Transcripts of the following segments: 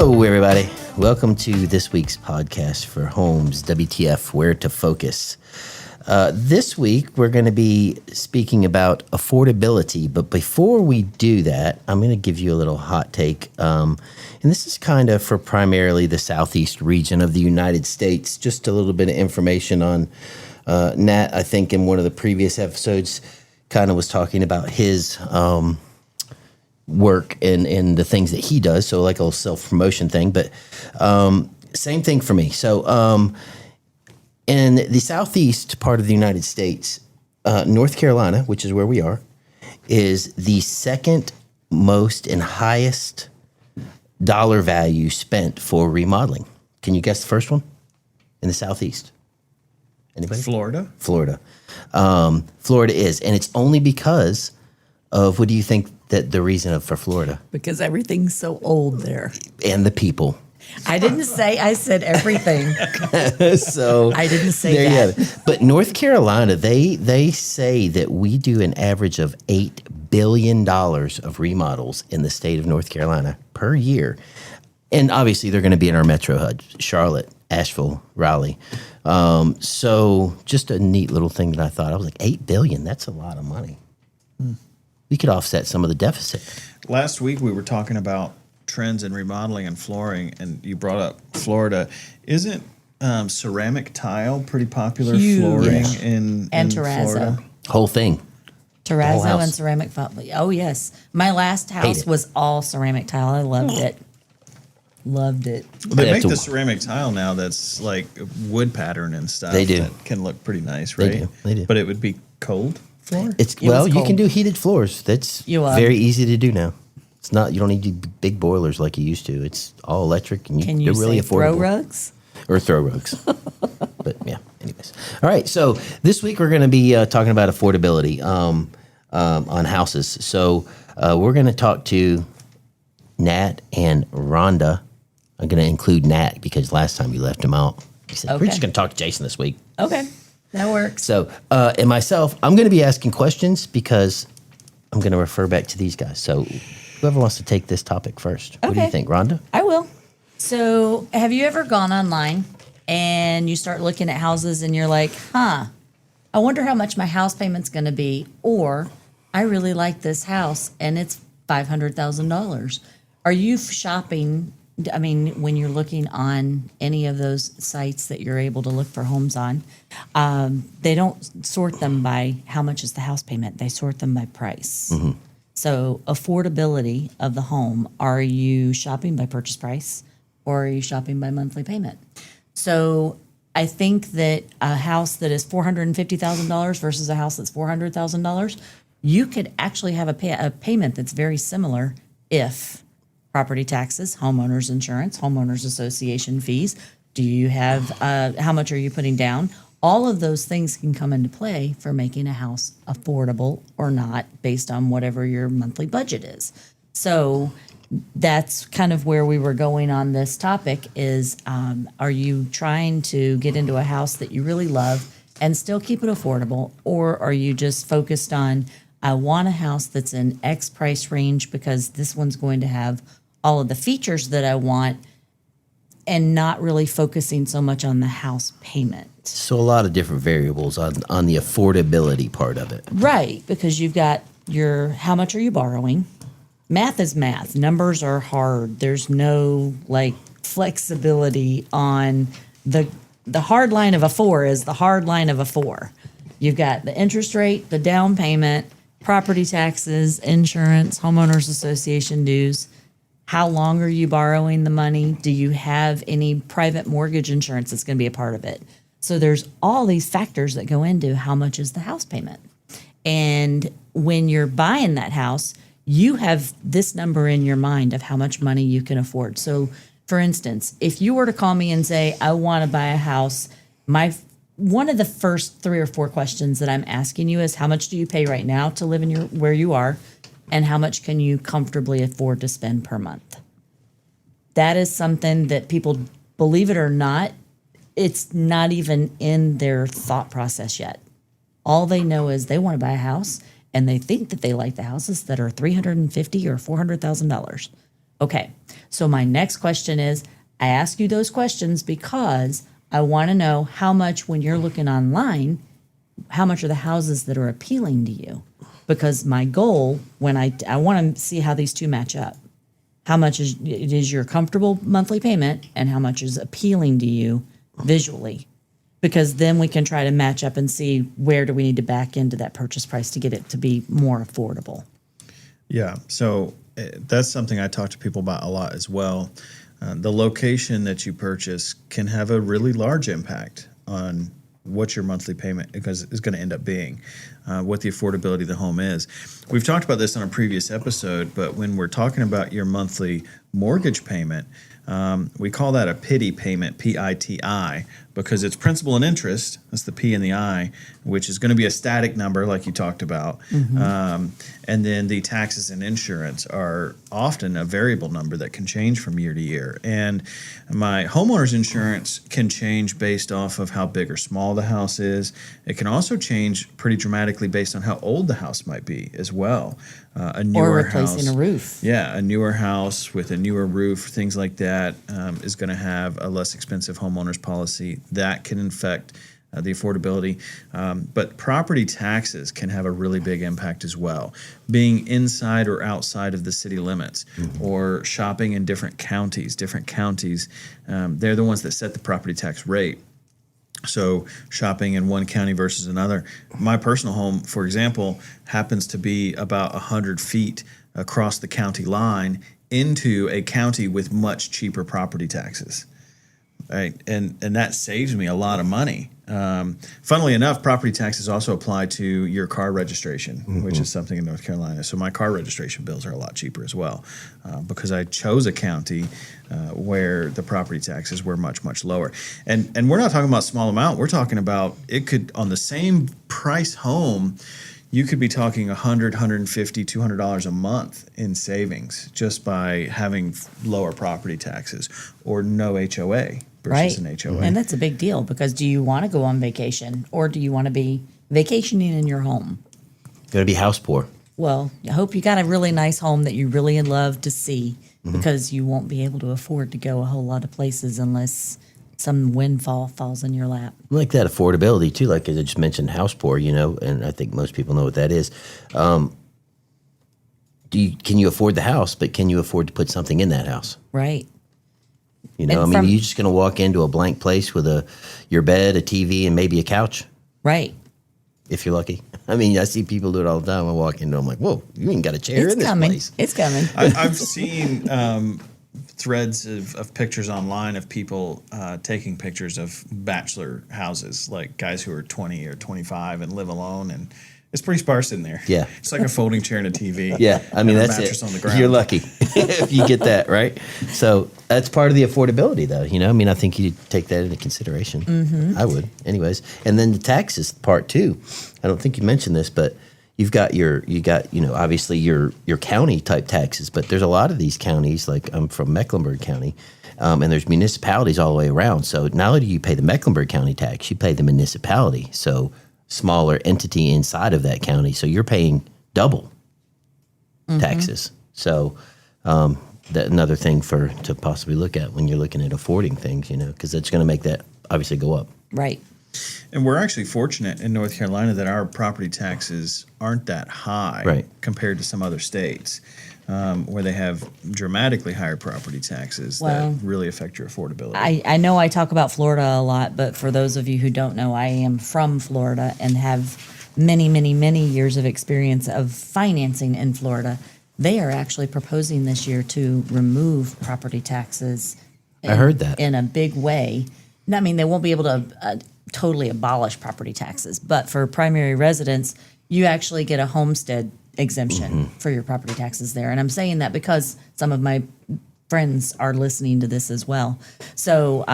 Hello, everybody. Welcome to this week's podcast for Homes, WTF, Where to Focus. This week, we're going to be speaking about affordability. But before we do that, I'm going to give you a little hot take. And this is kind of for primarily the southeast region of the United States. Just a little bit of information on Nat, I think, in one of the previous episodes, kind of was talking about his work and the things that he does. So like a little self-promotion thing, but same thing for me. So in the southeast part of the United States, North Carolina, which is where we are, is the second most and highest dollar value spent for remodeling. Can you guess the first one in the southeast? Anybody? Florida. Florida is, and it's only because of, what do you think that the reason for Florida? Because everything's so old there. And the people. I didn't say, I said everything. So I didn't say there that. you have it. But North Carolina, they say that we do an average of $8 billion of remodels in the state of North Carolina per year. And obviously they're going to be in our metro hubs, Charlotte, Asheville, Raleigh. So just a neat little thing that I thought. I was like, $8 billion, that's a lot of money. We could offset some of the deficit. Last week we were talking about trends in remodeling and flooring, and you brought up Florida. Isn't ceramic tile pretty popular flooring in terrazzo. Florida? Whole thing. whole Terrazzo house. and ceramic Oh, yes. My last house it. was all ceramic tile. I loved it. Loved it. They have make to- the ceramic tile now that's like wood pattern and stuff. They do. That can look pretty nice, They right? do. They do. But it would be cold floor? It's It was you can cold. do heated floors. That's You, very easy to do now. It's not, you don't need big boilers like you used to. It's all electric, and Can you they're really say affordable. throw rugs? Or throw rugs. But yeah, anyways. All right, so this week we're going to be talking about affordability on houses. So we're going to talk to Nat and Rhonda. I'm going to include Nat because last time you left him out. He said, we're Okay. just going to talk to Jason this week. Okay. That works. So, and myself, I'm going to be asking questions because I'm going to refer back to these guys. So whoever wants to take this topic first. What do you Okay. think, Rhonda? I will. So, have you ever gone online and you start looking at houses and you're like, I wonder how much my house payment's going to be, or I really like this house and it's $500,000. Are you shopping? I mean, when you're looking on any of those sites that you're able to look for homes on, they don't sort them by how much is the house payment. They sort them by price. So affordability of the home, are you shopping by purchase price or are you shopping by monthly payment? So I think that a house that is $450,000 versus a house that's $400,000, you could actually have a payment that's very similar if property taxes, homeowners insurance, homeowners association fees, do you have, how much are you putting down? All of those things can come into play for making a house affordable or not based on whatever your monthly budget is. So that's kind of where we were going on this topic is, are you trying to get into a house that you really love and still keep it affordable? Or are you just focused on, I want a house that's in X price range because this one's going to have all of the features that I want and not really focusing so much on the house payment? So a lot of different variables on the affordability part of it. Right, because you've got your, how much are you borrowing? Math is math. Numbers are hard. There's no like flexibility on the hard line of a 4 is the hard line of a 4. You've got the interest rate, the down payment, property taxes, insurance, homeowners association dues. How long are you borrowing the money? Do you have any private mortgage insurance that's going to be a part of it? So there's all these factors that go into how much is the house payment. And when you're buying that house, you have this number in your mind of how much money you can afford. So for instance, if you were to call me and say, I want to buy a house, one of the first 3 or 4 questions that I'm asking you is how much do you pay right now to live in where you are? And how much can you comfortably afford to spend per month? That is something that people, believe it or not, it's not even in their thought process yet. All they know is they want to buy a house and they think that they like the houses that are $350,000 or $400,000. Okay. So my next question is, I ask you those questions because I want to know how much, when you're looking online, how much are the houses that are appealing to you? Because my goal, when I want to see how these two match up. How much is your comfortable monthly payment, and how much is appealing to you visually? Because then we can try to match up and see where do we need to back into that purchase price to get it to be more affordable. Yeah, so that's something I talk to people about a lot as well. The location that you purchase can have a really large impact on what your monthly payment is going to end up being, what the affordability of the home is. We've talked about this on a previous episode, but when we're talking about your monthly mortgage payment, we call that a PITI payment, P-I-T-I, because it's principal and interest, that's the P and the I, which is going to be a static number like you talked about. And then the taxes and insurance are often a variable number that can change from year to year. And my homeowner's insurance can change based off of how big or small the house is. It can also change pretty dramatically based on how old the house might be as well. A newer or replacing house, a roof. Yeah, a newer house with a newer roof, things like that, is going to have a less expensive homeowner's policy. That can affect the affordability. But property taxes can have a really big impact as well. Being inside or outside of the city limits, or shopping in different counties, they're the ones that set the property tax rate. So shopping in one county versus another. My personal home, for example, happens to be about 100 feet across the county line into a county with much cheaper property taxes. Right, and that saves me a lot of money. Funnily enough, property taxes also apply to your car registration, which is something in North Carolina. So my car registration bills are a lot cheaper as well, because I chose a county where the property taxes were much, much lower. And we're not talking about small amount. We're talking about, it could, on the same price home, you could be talking $100, $150, $200 a month in savings just by having lower property taxes or no HOA versus an HOA. And that's a big deal, because do you want to go on vacation, or do you want to be vacationing in your home? Got to be house poor. Well, I hope you got a really nice home that you really love to see, because you won't be able to afford to go a whole lot of places unless some windfall falls in your lap. I like that affordability too, like I just mentioned, house poor, and I think most people know what that is. Can you afford the house, but can you afford to put something in that house? Right. You're just going to walk into a blank place with your bed, a TV, and maybe a couch. Right. If you're lucky. I see people do it all the time. I walk into, I'm like, whoa, you ain't got a chair in this place. It's coming. I've seen threads of pictures online of people taking pictures of bachelor houses, like guys who are 20 or 25 and live alone, and it's pretty sparse in there. Yeah. It's like a folding chair and a TV. Yeah, and that's a mattress it. on the ground. You're lucky if you get that, right? So that's part of the affordability, though. I think you take that into consideration. I would, anyways. And then the taxes part too. I don't think you mentioned this, but you got obviously your county type taxes, but there's a lot of these counties. Like I'm from Mecklenburg County, and there's municipalities all the way around. So not only do you pay the Mecklenburg County tax, you pay the municipality. So smaller entity inside of that county, so you're paying double taxes. So that another thing to possibly look at when you're looking at affording things, because that's going to make that obviously go up. Right. And we're actually fortunate in North Carolina that our property taxes aren't that high compared to some other states, where they have dramatically higher property taxes that really affect your affordability. I know I talk about Florida a lot, but for those of you who don't know, I am from Florida and have many, many, many years of experience of financing in Florida. They are actually proposing this year to remove property taxes. I heard that. In a big way. They won't be able to totally abolish property taxes, but for primary residents, you actually get a homestead exemption for your property taxes there. And I'm saying that because some of my friends are listening to this as well. So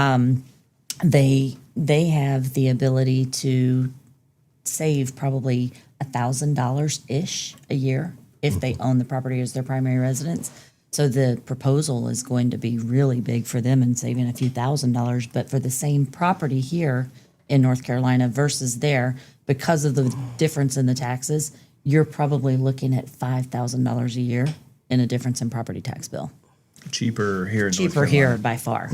they have the ability to save probably $1,000-ish a year if they own the property as their primary residence. So the proposal is going to be really big for them in saving a few $1,000s, but for the same property here in North Carolina versus there, because of the difference in the taxes, you're probably looking at $5,000 a year in a difference in property tax bill. cheaper here in North Cheaper Carolina. here by far.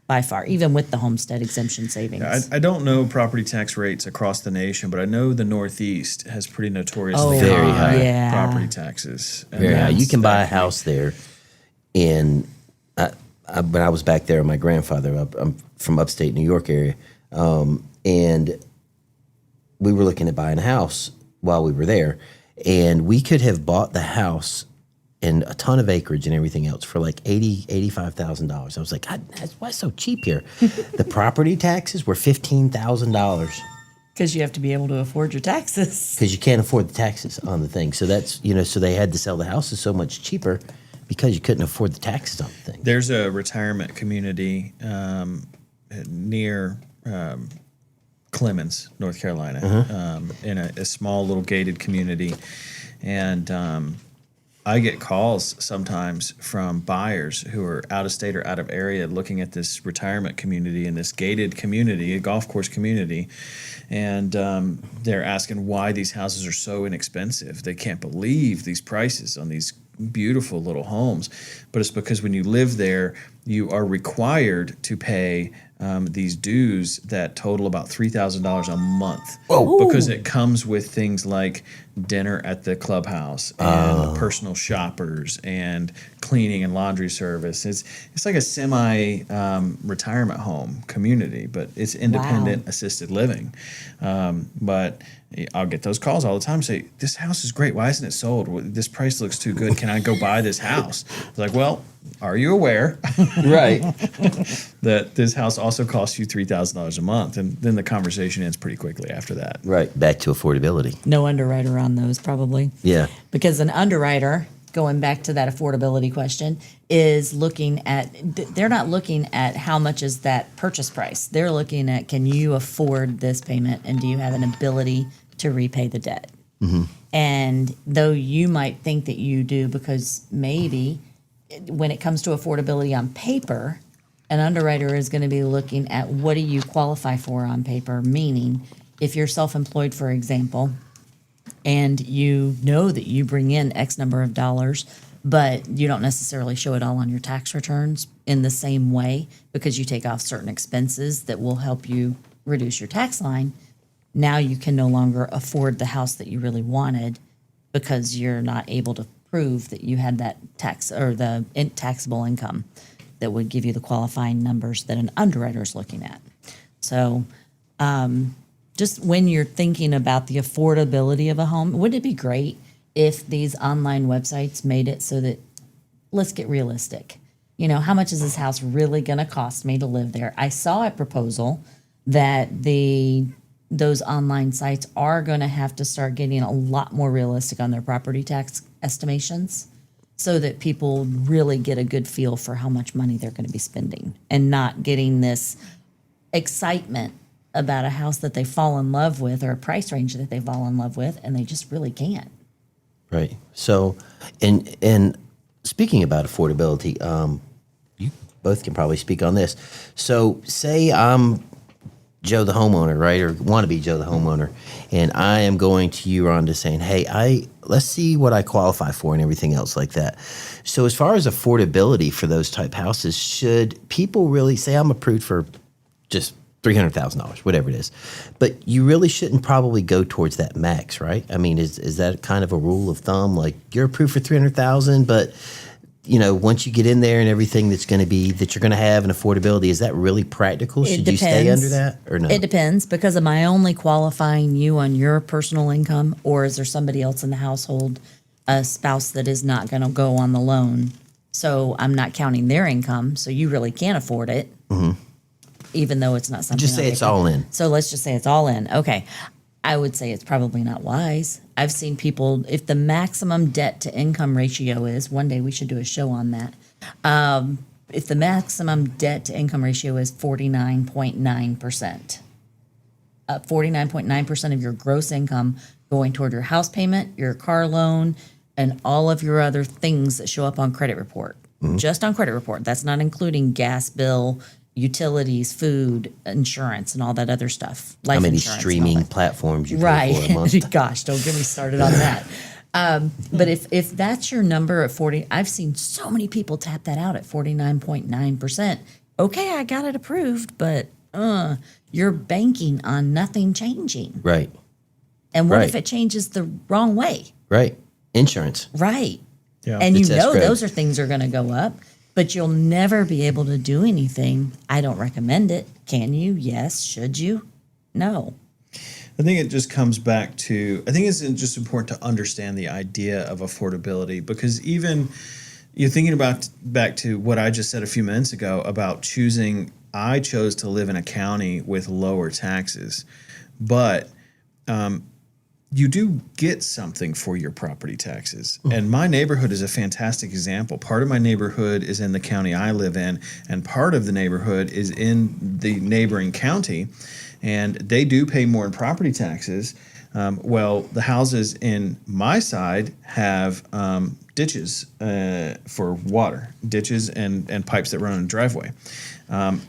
By far, even with the homestead exemption savings. I don't know property tax rates across the nation, but I know the Northeast has pretty notoriously Oh, Very high. yeah. property taxes. And Very high. You that's- can buy a that can be- house there, and when I was back there with my grandfather, I'm from upstate New York area, and we were looking at buying a house while we were there, and we could have bought the house and a ton of acreage and everything else for like $85,000. I was like, God, why so cheap here? The property taxes were $15,000 Because you have to be able to afford your taxes. because you can't afford the taxes on the thing. So that's so they had to sell the houses so much cheaper because you couldn't afford the taxes on the thing. There's a retirement community near Clemens, North Carolina, in a small little gated community. And I get calls sometimes from buyers who are out of state or out of area looking at this retirement community and this gated community, a golf course community. And they're asking why these houses are so inexpensive. They can't believe these prices on these beautiful little homes. But it's because when you live there, you are required to pay these dues that total about $3,000 a month. Whoa. Because it comes with things like dinner at the clubhouse and personal shoppers and cleaning and laundry service. It's like a semi retirement home community, but it's independent assisted living. But I'll get those calls all the time. Say, this house is great. Why isn't it sold? This price looks too good. Can I go buy this house? It's like, well, are you aware Right. that this house also costs you $3,000 a month? And then the conversation ends pretty quickly after that. Right. Back to affordability. No underwriter on those, probably. Yeah. Because an underwriter, going back to that affordability question, is looking at, they're not looking at how much is that purchase price. They're looking at, can you afford this payment and do you have an ability to repay the debt? And though you might think that you do, because maybe when it comes to affordability on paper, an underwriter is going to be looking at what do you qualify for on paper, meaning if you're self-employed, for example, and you know that you bring in X number of dollars, but you don't necessarily show it all on your tax returns in the same way because you take off certain expenses that will help you reduce your tax line. Now you can no longer afford the house that you really wanted because you're not able to prove that you had that tax or the taxable income that would give you the qualifying numbers that an underwriter is looking at. So just when you're thinking about the affordability of a home, wouldn't it be great if these online websites made it so that, let's get realistic. How much is this house really going to cost me to live there? I saw a proposal that those online sites are going to have to start getting a lot more realistic on their property tax estimations so that people really get a good feel for how much money they're going to be spending and not getting this excitement about a house that they fall in love with or a price range that they fall in love with and they just really can't. Right. So, and speaking about affordability, you both can probably speak on this. So, say I'm Joe the homeowner, right, or want to be Joe the homeowner, and I am going to you, Rhonda, saying, "Hey, let's see what I qualify for and everything else like that." So, as far as affordability for those type houses, should people really say I'm approved for just $300,000, whatever it is, but you really shouldn't probably go towards that max, right? I mean, is that kind of a rule of thumb? Like you're approved for $300,000, but once you get in there and everything that you're going to have an affordability, is that really practical? Should you stay under that or no? It depends, because am I only qualifying you on your personal income, or is there somebody else in the household, a spouse that is not going to go on the loan? So I'm not counting their income, so you really can't afford it, even though it's not something. Just say on it's paper. all in. So let's just say it's all in. Okay. I would say it's probably not wise. I've seen people, if the maximum debt to income ratio is, one day we should do a show on that. If the maximum debt to income ratio is 49.9%, 49.9% of your gross income going toward your house payment, your car loan, and all of your other things that show up on credit report. Just on credit report. That's not including gas bill, utilities, food, insurance, and all that other stuff. Life How many insurance and all streaming that. platforms you pay Right. for a month? Gosh, don't get me started on that. But if that's your number at 40, I've seen so many people tap that out at 49.9%. Okay, I got it approved, but you're banking on nothing changing. Right. And what Right. if it changes the wrong way? Right. Insurance. Right. Yeah. And It's escrowed. those are things are going to go up, but you'll never be able to do anything. I don't recommend it. Can you? Yes. Should you? No. I think it just comes back to, I think it's just important to understand the idea of affordability, because even you're thinking about back to what I just said a few minutes ago about I chose to live in a county with lower taxes, but you do get something for your property taxes. And my neighborhood is a fantastic example. Part of my neighborhood is in the county I live in, and part of the neighborhood is in the neighboring county. And they do pay more in property taxes. Well, the houses in my side have ditches for water, ditches and pipes that run in a driveway.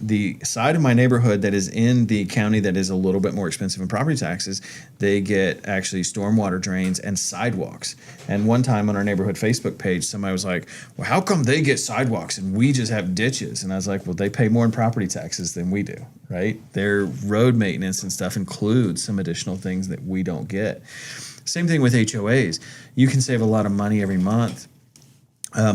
The side of my neighborhood that is in the county that is a little bit more expensive in property taxes, they get actually stormwater drains and sidewalks. And one time on our neighborhood Facebook page, somebody was like, well, how come they get sidewalks and we just have ditches? And I was like, well, they pay more in property taxes than we do, right? Their road maintenance and stuff includes some additional things that we don't get. Same thing with HOAs. You can save a lot of money every month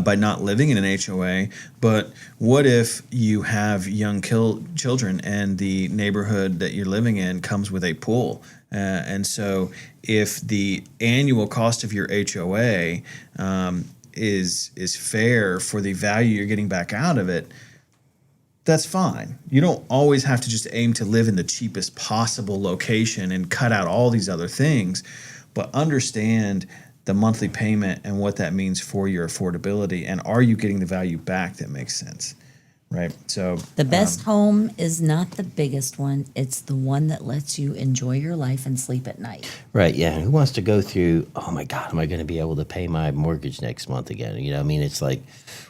by not living in an HOA, but what if you have young children and the neighborhood that you're living in comes with a pool? And so if the annual cost of your HOA is fair for the value you're getting back out of it, that's fine. You don't always have to just aim to live in the cheapest possible location and cut out all these other things, but understand the monthly payment and what that means for your affordability, and are you getting the value back that makes sense, right? So The best home is not the biggest one. It's the one that lets you enjoy your life and sleep at night. Right. Yeah. And who wants to go through, oh my God, am I going to be able to pay my mortgage next month again? You know, I mean, it's like,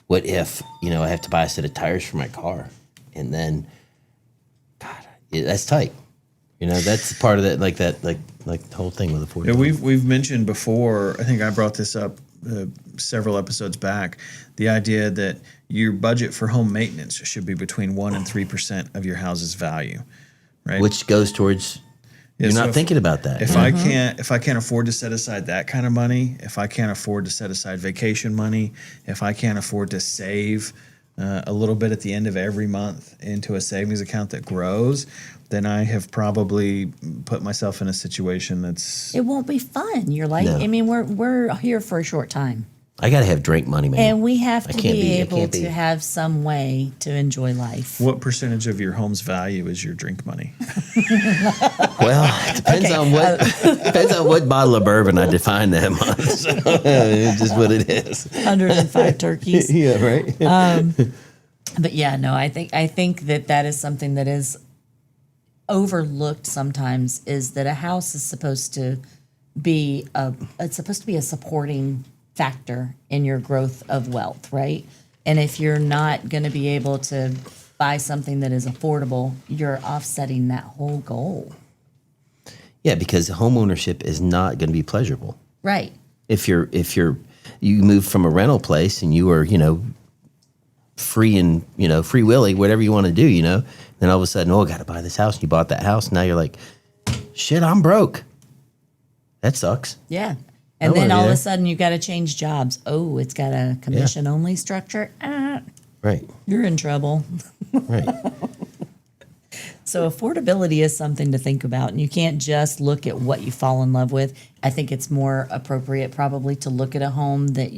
what if, I have to buy a set of tires for my car? And then, God, that's tight. That's part of that, like the whole thing with affordability. yeah, we've mentioned before, I think I brought this up several episodes back, the idea that your budget for home maintenance should be between 1% and 3% of your house's value, right? Which goes towards, Yeah, you're so not thinking about that. If I can't afford to set aside that kind of money, if I can't afford to set aside vacation money, if I can't afford to save a little bit at the end of every month into a savings account that grows, then I have probably put myself in a situation that's. It won't be fun. You're like, No. I mean, we're here for a short time. I got to have drink money, man. And we have I to can't be I able can't be. to have some way to enjoy life. What percentage of your home's value is your drink money? Well, it depends on what bottle of bourbon I define that month. So, it's just what it is. 105 turkeys. Yeah, right. But yeah, no, I think that is something that is overlooked sometimes, is that a house is supposed to be it's supposed to be a supporting factor in your growth of wealth, right? And if you're not going to be able to buy something that is affordable, you're offsetting that whole goal. Yeah, because home ownership is not going to be pleasurable. Right. If you move from a rental place and you are, free and, free willy, whatever you want to do, then all of a sudden, I got to buy this house. And you bought that house. Now you're like, shit, I'm broke. That sucks. Yeah. And I then wanna be all of a there. sudden you got to change jobs. Oh, it's got a commission only structure. Right. You're in trouble. Right. So affordability is something to think about, and you can't just look at what you fall in love with. I think it's more appropriate probably to look at a home that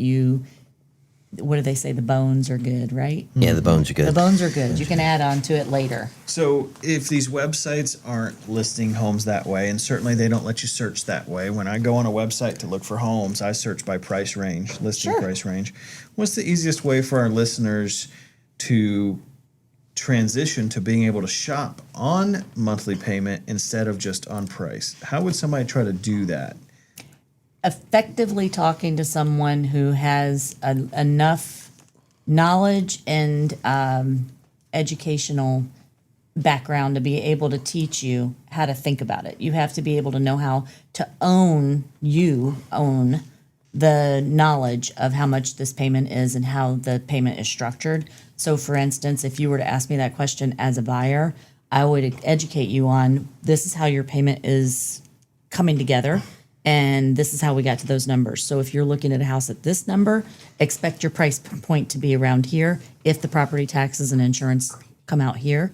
what do they say? The bones are good, right? Yeah, the bones are good. The bones are good. You can add on to it later. So if these websites aren't listing homes that way, and certainly they don't let you search that way, when I go on a website to look for homes, I search by price range, listing Sure. price range. What's the easiest way for our listeners to transition to being able to shop on monthly payment instead of just on price? How would somebody try to do that? Effectively talking to someone who has enough knowledge and educational background to be able to teach you how to think about it. You have to be able to know how to own the knowledge of how much this payment is and how the payment is structured. So for instance, if you were to ask me that question as a buyer, I would educate you on this is how your payment is coming together and this is how we got to those numbers. So if you're looking at a house at this number, expect your price point to be around here if the property taxes and insurance come out here.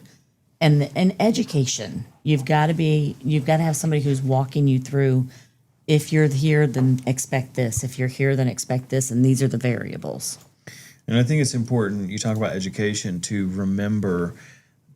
And education, you've got to have somebody who's walking you through. If you're here, then expect this. If you're here, then expect this. And these are the variables. And I think it's important, you talk about education, to remember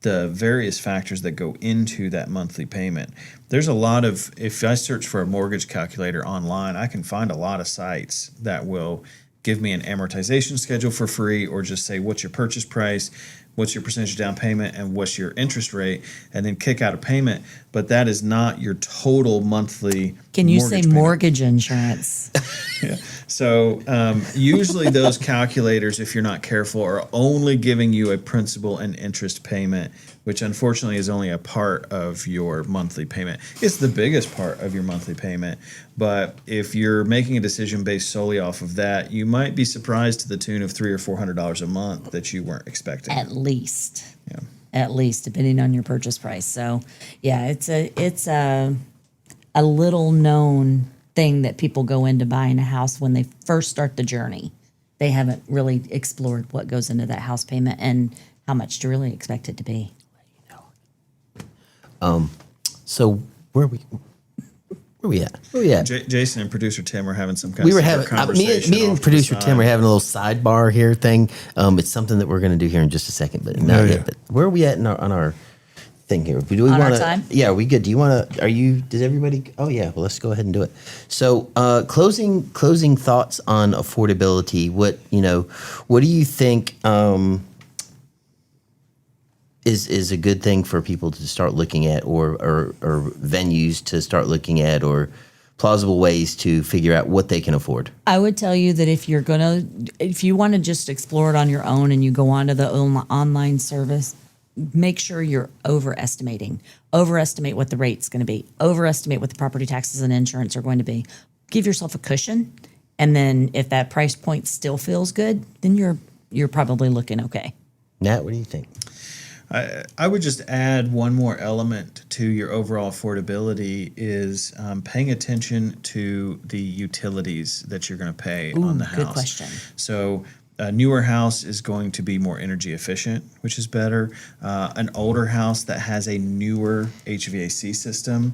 the various factors that go into that monthly payment. There's a lot of, if I search for a mortgage calculator online, I can find a lot of sites that will give me an amortization schedule for free, or just say, what's your purchase price, what's your percentage down payment, and what's your interest rate, and then kick out a payment. But that is not your total monthly. Can you say payment. mortgage insurance? Yeah. So usually those calculators, if you're not careful, are only giving you a principal and interest payment, which unfortunately is only a part of your monthly payment. It's the biggest part of your monthly payment. But if you're making a decision based solely off of that, you might be surprised to the tune of $300 or $400 a month that you weren't expecting. At least. Yeah. At least, depending on your purchase price. So, yeah, it's a little known thing that people go into buying a house when they first start the journey. They haven't really explored what goes into that house payment and how much to really expect it to be. So where are we at? Where are we at? Jason and producer Tim are having some kind We of were secret having conversation. me and off to producer the Tim side. are having a little sidebar here thing. It's something that we're going to do here in just a second, but not yet. But where are we at on our thing here? Do we On our wanna, time? Yeah, are we good? Do you want to? Does everybody? Oh yeah. Well, let's go ahead and do it. So, closing thoughts on affordability. What do you think? Is a good thing for people to start looking at, or venues to start looking at, or plausible ways to figure out what they can afford? I would tell you that if you want to just explore it on your own and you go onto the online service, make sure you're overestimate what the rate's going to be, overestimate what the property taxes and insurance are going to be. Give yourself a cushion, and then if that price point still feels good, then you're probably looking okay. Nat, what do you think? I would just add one more element to your overall affordability is paying attention to the utilities that you're going to pay on the house. Good question. So a newer house is going to be more energy efficient, which is better. An older house that has a newer HVAC system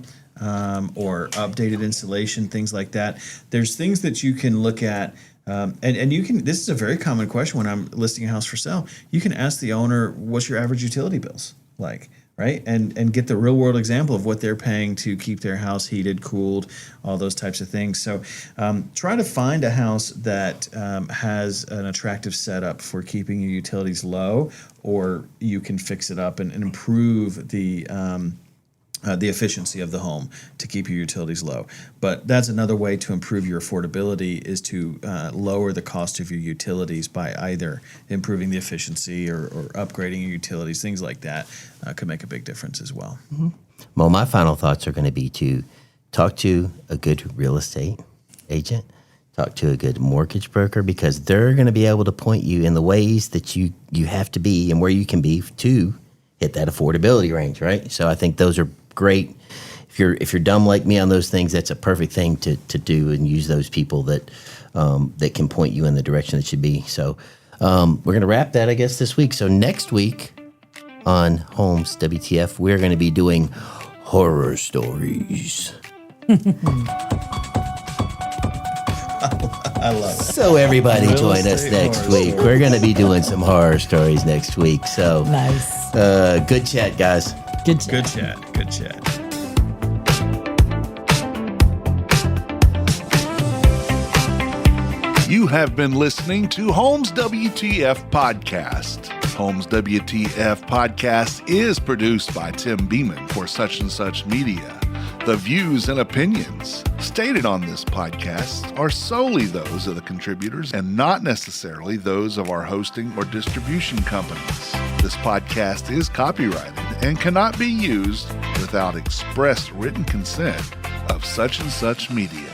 or updated insulation, things like that. There's things that you can look at. And you can, this is a very common question when I'm listing a house for sale. You can ask the owner, what's your average utility bills like, right? And get the real world example of what they're paying to keep their house heated, cooled, all those types of things. So try to find a house that has an attractive setup for keeping your utilities low, or you can fix it up and improve the efficiency of the home to keep your utilities low. But that's another way to improve your affordability, is to lower the cost of your utilities by either improving the efficiency or upgrading your utilities. Things like that could make a big difference as well. Mm-hmm. Well, my final thoughts are going to be to talk to a good real estate agent, talk to a good mortgage broker, because they're going to be able to point you in the ways that you have to be and where you can be to hit that affordability range, right? So I think those are great. If you're dumb like me on those things, that's a perfect thing to do, and use those people that can point you in the direction it should be. So we're going to wrap that, I guess, this week. So next week on Homes WTF, we're going to be doing horror stories. I love it. So everybody Real join us estate next horror week. stories. We're going to be doing some horror stories next week. So Nice. good chat, guys. Good job. Good chat. Good chat. You have been listening to Homes WTF Podcast. Homes WTF Podcast is produced by Tim Beeman for Such and Such Media. The views and opinions stated on this podcast are solely those of the contributors and not necessarily those of our hosting or distribution companies. This podcast is copyrighted and cannot be used without express written consent of Such and Such Media.